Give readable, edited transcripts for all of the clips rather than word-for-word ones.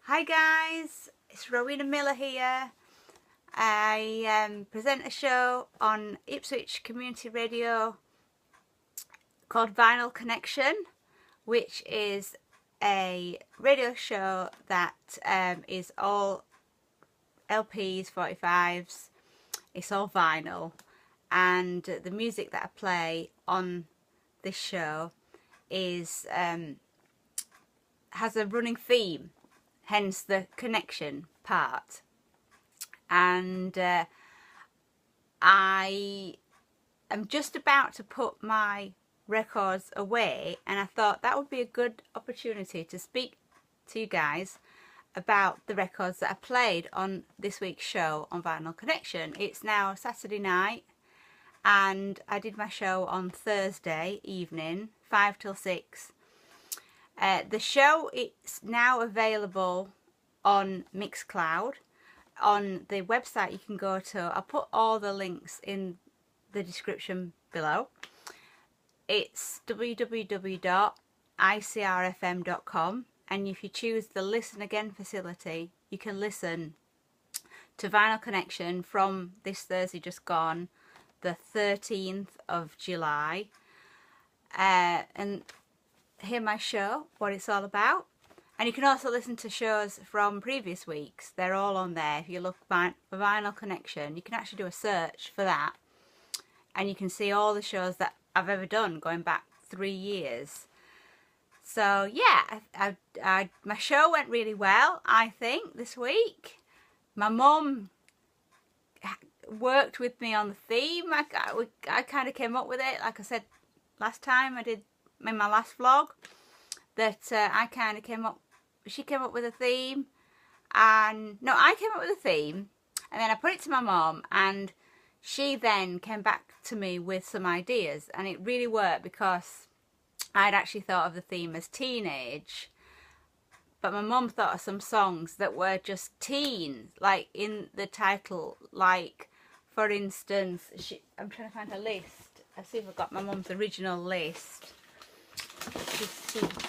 Hi guys, it's Rowena Miller here. I present a show on Ipswich Community Radio called Vinyl Connection, which is a radio show that is all LPs, 45s, it's all vinyl, and the music that I play on this show is has a running theme, hence the connection part. And I am just about to put my records away, and I thought that would be a good opportunity to speak to you guys about the records that I played on this week's show on Vinyl Connection. It's now Saturday night, and I did my show on Thursday evening, 5 till 6. The show is now available on Mixcloud. On the website you can go to, I'll put all the links in the description below. It's www.icrfm.com, and if you choose the Listen Again facility, you can listen to Vinyl Connection from this Thursday just gone, the 13th of July, and hear my show, what it's all about. And you can also listen to shows from previous weeks. They're all on there. If you look for Vinyl Connection, you can actually do a search for that, and you can see all the shows that I've ever done going back 3 years. So yeah, my show went really well, I think, this week. My mum worked with me on the theme. I kind of came up with it, like I said last time I did in my last vlog, that I kind of she came up with a theme, and no, I came up with a theme, and then I put it to my mum, and she then came back to me with some ideas, and it really worked because I'd actually thought of the theme as teenage, but my mum thought of some songs that were just teen, like in the title, like for instance, I'm trying to find her list. I'll see if I've got my mum's original list.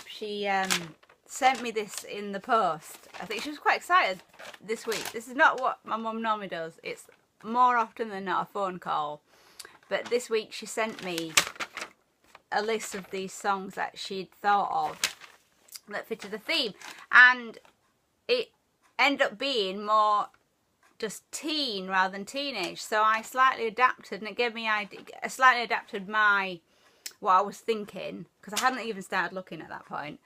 She sent me this in the post. I think she was quite excited this week. This is not what my mum normally does. It's more often than not a phone call. But this week she sent me a list of these songs that she'd thought of that fitted the theme. And it ended up being more just teen rather than teenage. So I slightly adapted, and it gave me I slightly adapted what I was thinking, because I hadn't even started looking at that point,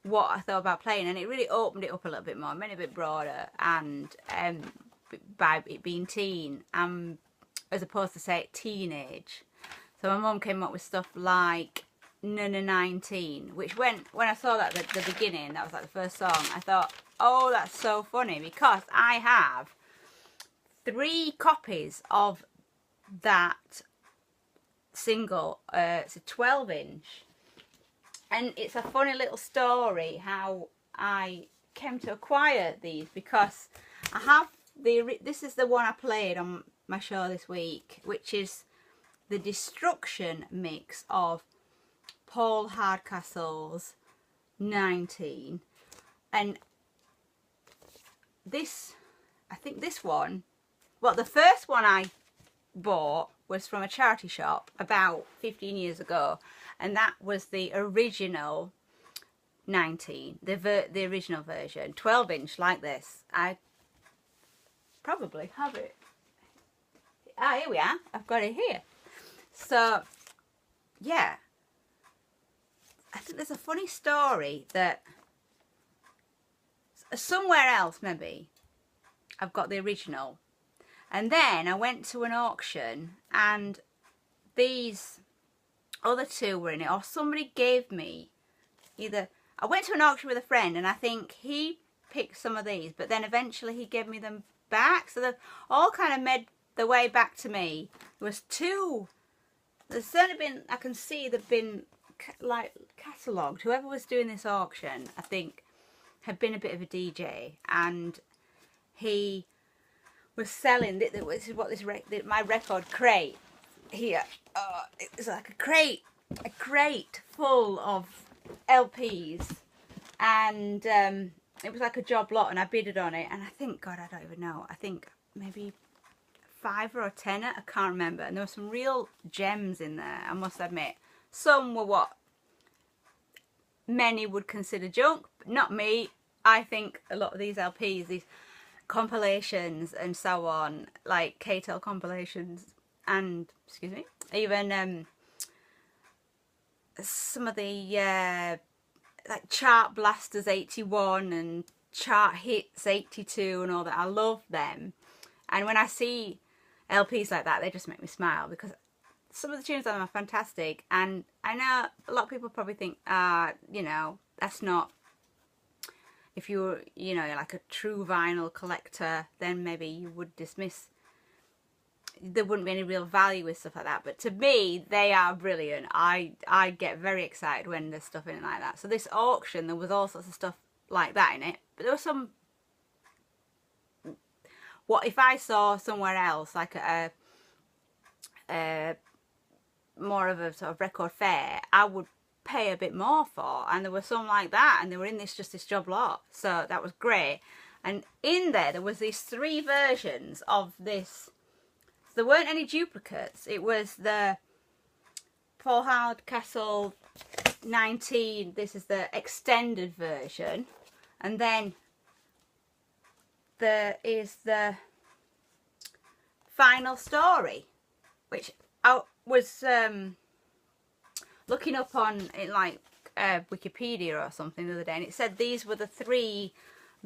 what I thought about playing, and it really opened it up a little bit more, made it a bit broader, and by it being teen, as opposed to say teenage. So my mum came up with stuff like Nana 19, which when I saw that at the beginning, that was like the first song, I thought, oh, that's so funny, because I have 3 copies of that single. It's a 12-inch, and it's a funny little story how I came to acquire these, because I have this is the one I played on my show this week, which is the Destruction mix of Paul Hardcastle's 19, and this, I think this one, well, the first one I bought was from a charity shop about 15 years ago, and that was the original 19, the original version, 12-inch like this. I probably have it. Ah, here we are. I've got it here. So yeah, I think there's a funny story that somewhere else maybe I've got the original. And then I went to an auction, and these other 2 were in it, or somebody gave me I went to an auction with a friend, and I think he picked some of these, but then eventually he gave me them back. So they've all kind of made their way back to me. There was 2. There's certainly been, I can see they've been like catalogued. Whoever was doing this auction, I think, had been a bit of a DJ, and he was selling, this is what my record crate here, it's like a crate full of LPs, and it was like a job lot, and I bidded on it, and I think, God, I don't even know, I think maybe £5 or £10, I can't remember, and there were some real gems in there, I must admit. Some were what many would consider junk, but not me. I think a lot of these LPs, these compilations and so on, like KTEL compilations, and excuse me, even some of the like Chart Blasters 81 and Chart Hits 82 and all that, I love them. And when I see LPs like that, they just make me smile, because some of the tunes on them are fantastic. And I know a lot of people probably think, you know, that's not, if you were, you know, like a true vinyl collector, then maybe you would dismiss, there wouldn't be any real value with stuff like that. But to me, they are brilliant. I get very excited when there's stuff in it like that. So this auction, there was all sorts of stuff like that in it. But there was some, what if I saw somewhere else, like a more of a sort of record fair, I would pay a bit more for. And there were some like that, and they were in this job lot. So that was great. And in there was these 3 versions of this. There weren't any duplicates. It was the Paul Hardcastle 19. This is the extended version, and then there is the final story, which I was looking up on like Wikipedia or something the other day, and it said these were the 3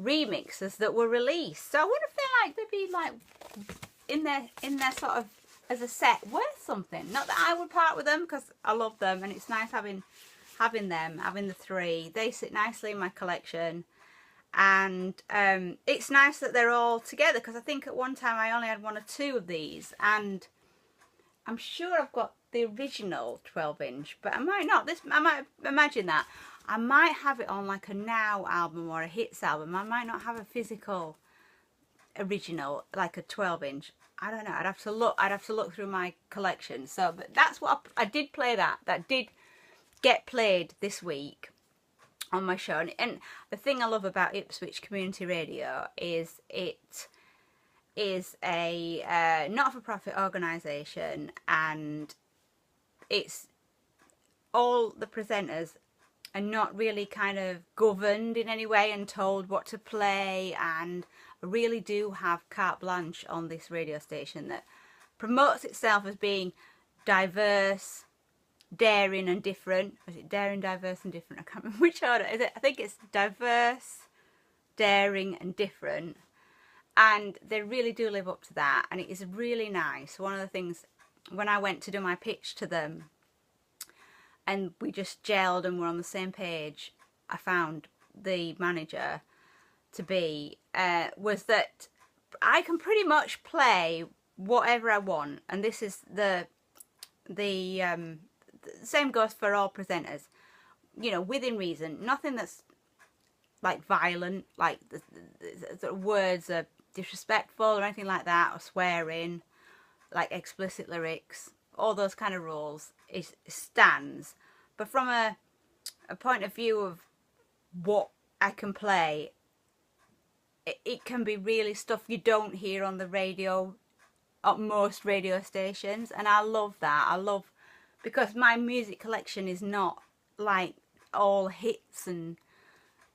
remixes that were released. So I wonder if they'd be like in their sort of as a set worth something. Not that I would part with them, because I love them, and it's nice having them, having the 3. They sit nicely in my collection, and it's nice that they're all together, because I think at one time I only had 1 or 2 of these, and I'm sure I've got the original 12-inch, but I might not. I might imagine that I might have it on like a Now album or a Hits album. I might not have a physical original, like a 12-inch. I don't know. I'd have to look through my collection. So, but that's what I did play. That did get played this week on my show. And the thing I love about Ipswich Community Radio is it is a not-for-profit organisation, and it's all the presenters are not really kind of governed in any way and told what to play, and really do have carte blanche on this radio station that promotes itself as being diverse, daring and different. Is it daring, diverse and different? I can't remember which order is it. I think it's diverse, daring and different, and they really do live up to that, and it is really nice. One of the things, when I went to do my pitch to them and we just gelled and were on the same page, I found the manager to be was that I can pretty much play whatever I want, and this is the same goes for all presenters, you know, within reason. Nothing that's like violent, like the words are disrespectful or anything like that, or swearing, like explicit lyrics, all those kind of rules stands. But from a point of view of what I can play, it can be really stuff you don't hear on the radio, at most radio stations, and I love that. I love, because my music collection is not like all hits and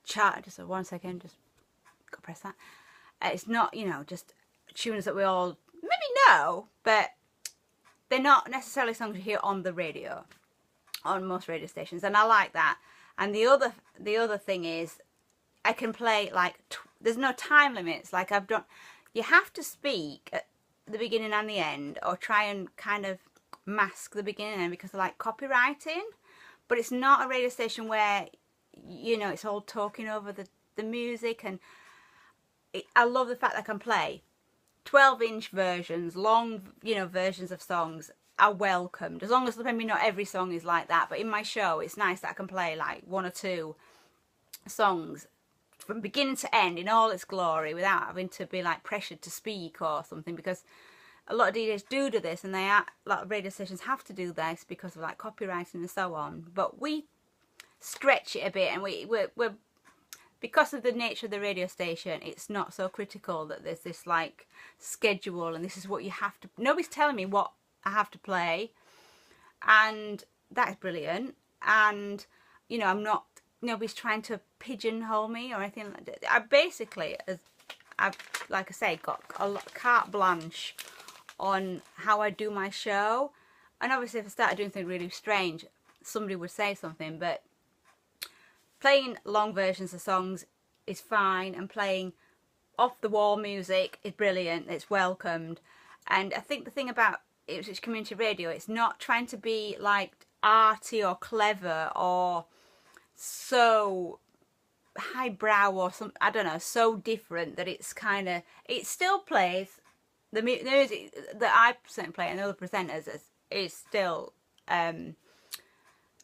chart. Just 1 second, just go press that. It's not, you know, just tunes that we all maybe know, but they're not necessarily songs you hear on the radio, on most radio stations, and I like that. And the other thing is, I can play like there's no time limits. Like I've done, you have to speak at the beginning and the end, or try and kind of mask the beginning and end, because of like copywriting. But it's not a radio station where, you know, it's all talking over the music, and I love the fact that I can play 12-inch versions, long, you know, versions of songs are welcomed, as long as maybe not every song is like that. But in my show, it's nice that I can play like 1 or 2 songs from beginning to end in all its glory, without having to be like pressured to speak or something, because a lot of DJs do this, and a lot of radio stations have to do this because of like copywriting and so on. But we stretch it a bit, and we're because of the nature of the radio station, it's not so critical that there's this like schedule and this is what you have to, nobody's telling me what I have to play, and that is brilliant. And you know, nobody's trying to pigeonhole me or anything like that. I basically, I've like I say, got a lot carte blanche on how I do my show. And obviously if I started doing something really strange, somebody would say something, but playing long versions of songs is fine, and playing off-the-wall music is brilliant, it's welcomed. And I think the thing about Ipswich Community Radio, it's not trying to be like arty or clever or so highbrow or some, I don't know, so different that it's kind of, it still plays, the music that I present play and other presenters is still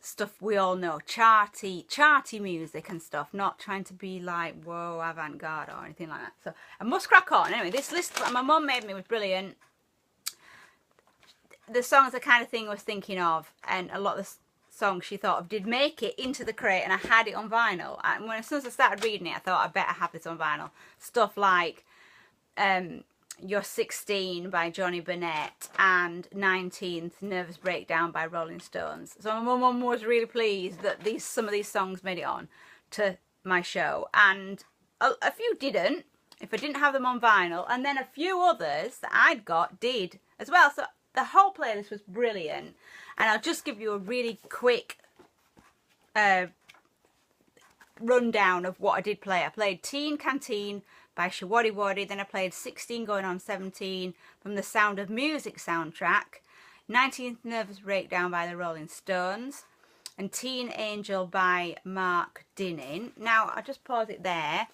stuff we all know, charty music and stuff, not trying to be like, whoa, avant-garde or anything like that. So I must crack on. Anyway, this list that my mum made me was brilliant. The songs, the kind of thing I was thinking of, and a lot of the songs she thought of did make it into the crate, and I had it on vinyl. And as soon as I started reading it, I thought I better have this on vinyl. Stuff like You're 16 by Johnny Burnett and 19th Nervous Breakdown by Rolling Stones. So my mum was really pleased that some of these songs made it on to my show, and a few didn't, if I didn't have them on vinyl, and then a few others that I'd got did as well. So the whole playlist was brilliant, and I'll just give you a really quick rundown of what I did play. I played Teen Canteen by Shawaddy Waddy, then I played 16 going on 17 from the Sound of Music soundtrack, 19th Nervous Breakdown by the Rolling Stones, and Teen Angel by Mark Dinning. Now I'll just pause it there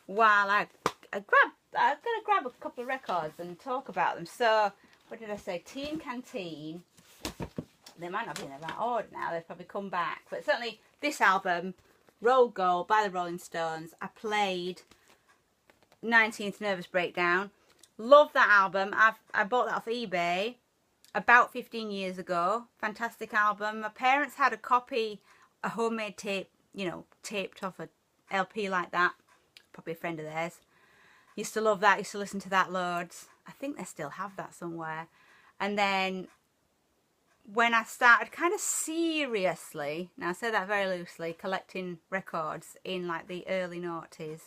while I'm going to grab a couple of records and talk about them. So what did I say? Teen Canteen, they might not be in the right order now, they've probably come back, but certainly this album, Roll Gold by the Rolling Stones, I played 19th Nervous Breakdown. Love that album. I bought that off eBay about 15 years ago. Fantastic album. My parents had a copy, a homemade tape, you know, taped off a LP like that. Probably a friend of theirs. Used to love that. Used to listen to that loads. I think they still have that somewhere. And then when I started kind of seriously, now I say that very loosely, collecting records in like the early noughties,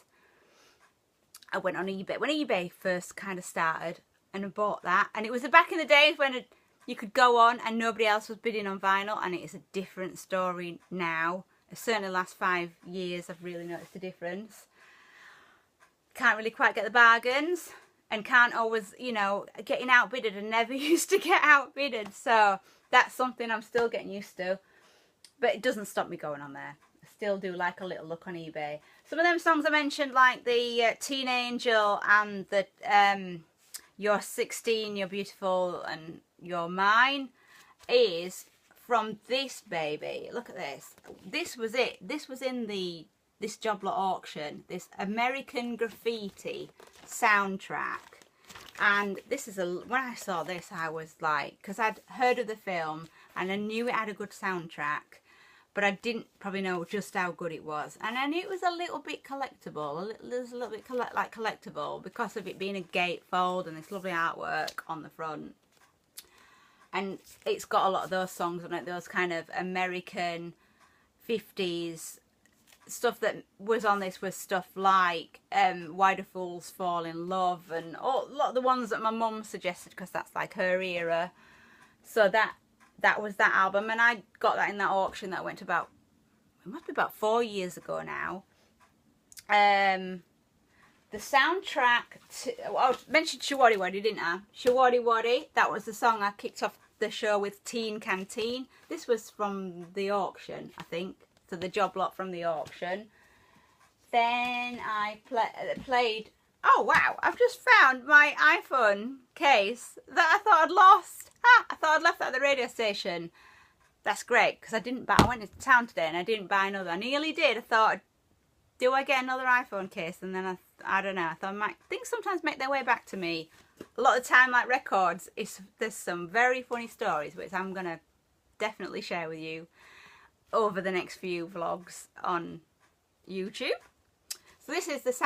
I went on eBay. When eBay first kind of started, and I bought that. And it was back in the days when you could go on and nobody else was bidding on vinyl, and it is a different story now. Certainly the last 5 years I've really noticed a difference. Can't really quite get the bargains, and can't always, you know, getting outbidded, and never used to get outbidded. So that's something I'm still getting used to. But it doesn't stop me going on there. I still do like a little look on eBay. Some of them songs I mentioned, like the Teen Angel and the You're 16, You're Beautiful and You're Mine, is from this baby. Look at this. This was it. This was in this job lot auction, this American Graffiti soundtrack. And this is when I saw this, I was like, because I'd heard of the film and I knew it had a good soundtrack, but I didn't probably know just how good it was. And I knew it was a little bit collectible, there's a little bit collectible because of it being a gatefold and this lovely artwork on the front. And it's got a lot of those songs on it, those kind of American 50s stuff that was on this was stuff like Why Do Fools Fall in Love, and a lot of the ones that my mum suggested because that's like her era. So that was that album, and I got that in that auction that went to about, it must be about 4 years ago now. The soundtrack to, I mentioned Shawaddy Waddy, didn't I? Shawaddy Waddy, that was the song I kicked off the show with, Teen Canteen. This was from the auction, I think. So the job lot from the auction. Then I played, oh wow, I've just found my iPhone case that I thought I'd lost. I thought I'd left that at the radio station. That's great, because I went into town today and I didn't buy another. I nearly did. I thought, do I get another iPhone case? And then I don't know, I thought things sometimes make their way back to me. A lot of the time, like records, there's some very funny stories which I'm going to definitely share with you over the next few vlogs on YouTube. So this is the sound